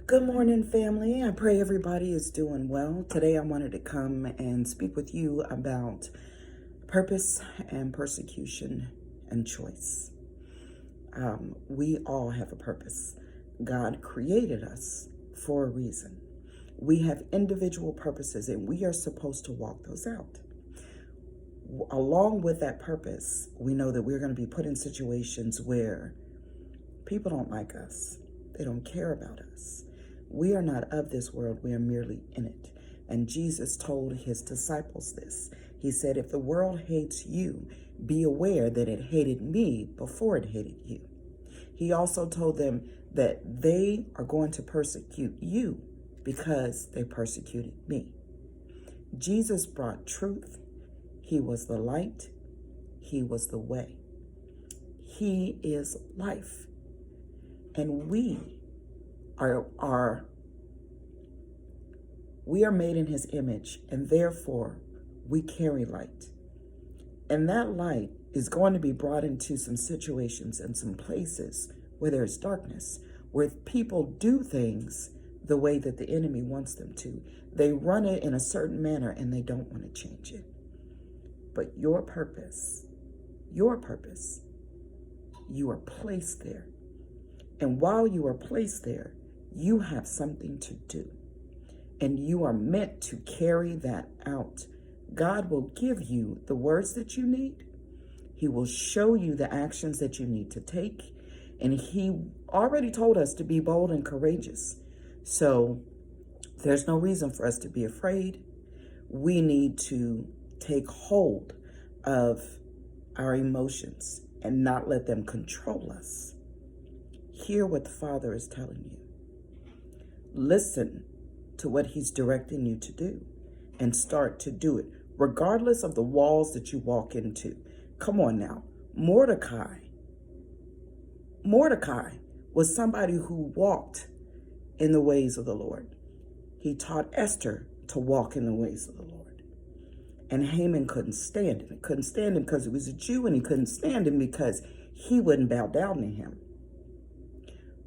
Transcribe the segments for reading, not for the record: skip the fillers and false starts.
Good morning, family. I pray everybody is doing well. Today, I wanted to come and speak with you about purpose and persecution and choice. We all have a purpose. God created us for a reason. We have individual purposes, and we are supposed to walk those out. Along with that purpose, we know that we're going to be put in situations where people don't like us. They don't care about us. We are not of this world. We are merely in it. And Jesus told his disciples this. He said, if the world hates you, be aware that it hated me before it hated you. He also told them that they are going to persecute you because they persecuted me. Jesus brought truth. He was the light. He was the way. He is life. And we are made in his image, and therefore we carry light. And that light is going to be brought into some situations and some places where there's darkness, where people do things the way that the enemy wants them to. They run it in a certain manner and they don't want to change it. But your purpose, you are placed there. And while you are placed there, you have something to do. And you are meant to carry that out. God will give you the words that you need. He will show you the actions that you need to take. And he already told us to be bold and courageous. So there's no reason for us to be afraid. We need to take hold of our emotions and not let them control us. Hear what the Father is telling you. Listen to what he's directing you to do and start to do it, regardless of the walls that you walk into. Come on now. Mordecai was somebody who walked in the ways of the Lord. He taught Esther to walk in the ways of the Lord. And Haman couldn't stand him. He couldn't stand him because he was a Jew, and he couldn't stand him because he wouldn't bow down to him.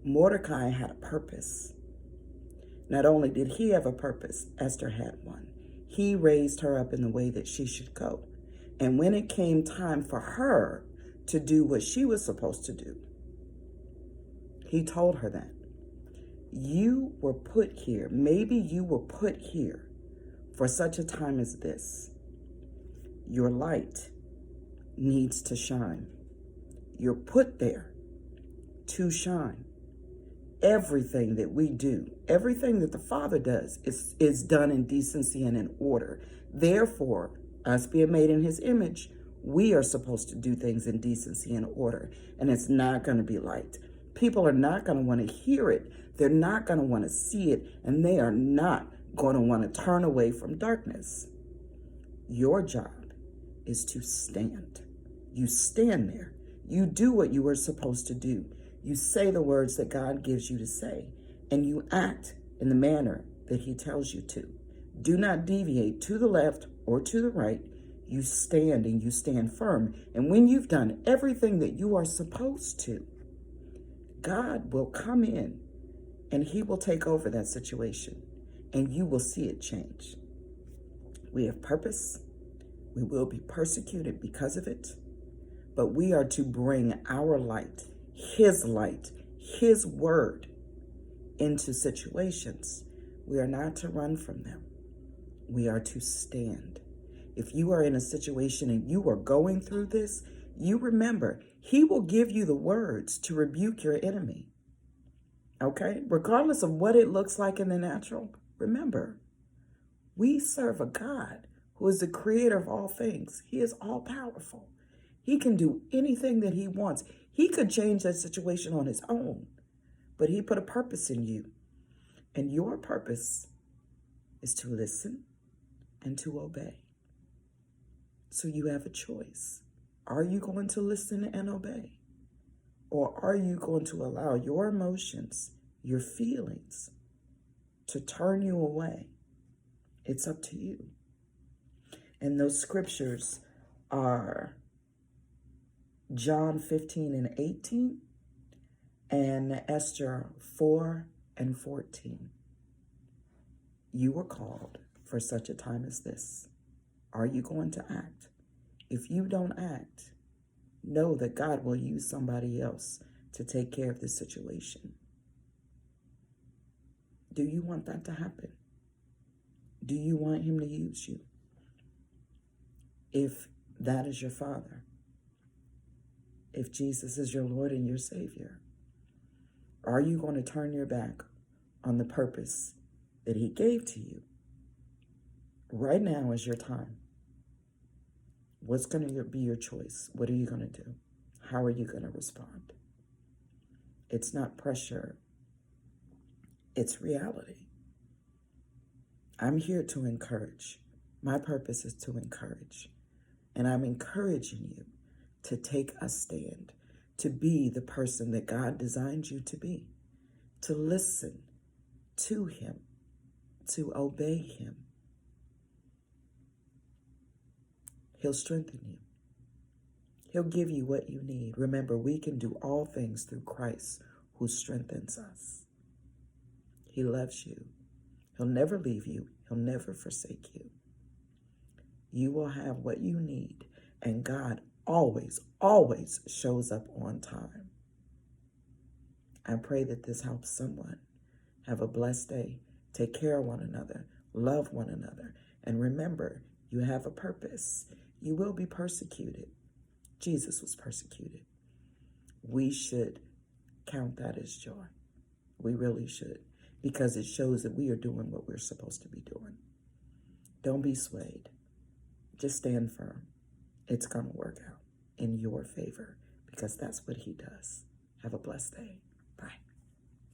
Mordecai had a purpose. Not only did he have a purpose, Esther had one. He raised her up in the way that she should go. And when it came time for her to do what she was supposed to do, he told her that. You were put here. Maybe you were put here for such a time as this. Your light needs to shine. You're put there to shine. Everything that we do, everything that the Father does is done in decency and in order. Therefore, us being made in his image, we are supposed to do things in decency and order. And it's not going to be light. People are not going to want to hear it. They're not going to want to see it. And they are not going to want to turn away from darkness. Your job is to stand. You stand there. You do what you are supposed to do. You say the words that God gives you to say, and you act in the manner that he tells you to. Do not deviate to the left or to the right. You stand and you stand firm. And when you've done everything that you are supposed to, God will come in and he will take over that situation, and you will see it change. We have purpose. We will be persecuted because of it, but we are to bring our light, his word, into situations. We are not to run from them. We are to stand. If you are in a situation and you are going through this, you remember, he will give you the words to rebuke your enemy. Okay? Regardless of what it looks like in the natural, remember, we serve a God who is the creator of all things. He is all powerful. He can do anything that he wants. He could change that situation on his own, but he put a purpose in you. And your purpose is to listen and to obey. So you have a choice. Are you going to listen and obey? Or are you going to allow your emotions, your feelings, to turn you away? It's up to you. And those scriptures are John 15 and 18 and Esther 4 and 14. You were called for such a time as this. Are you going to act? If you don't act, know that God will use somebody else to take care of the situation. Do you want that to happen? Do you want him to use you? If that is your Father, if Jesus is your Lord and your Savior, are you going to turn your back on the purpose that he gave to you? Right now is your time. What's going to be your choice? What are you going to do? How are you going to respond? It's not pressure. It's reality. I'm here to encourage. My purpose is to encourage. And I'm encouraging you to take a stand, to be the person that God designed you to be, to listen to him, to obey him. He'll strengthen you. He'll give you what you need. Remember, we can do all things through Christ who strengthens us. He loves you. He'll never leave you. He'll never forsake you. You will have what you need, and God always, always shows up on time. I pray that this helps someone. Have a blessed day. Take care of one another. Love one another. And remember, you have a purpose. You will be persecuted. Jesus was persecuted. We should count that as joy. We really should, because it shows that we are doing what we're supposed to be doing. Don't be swayed. Just stand firm. It's going to work out in your favor, because that's what he does. Have a blessed day.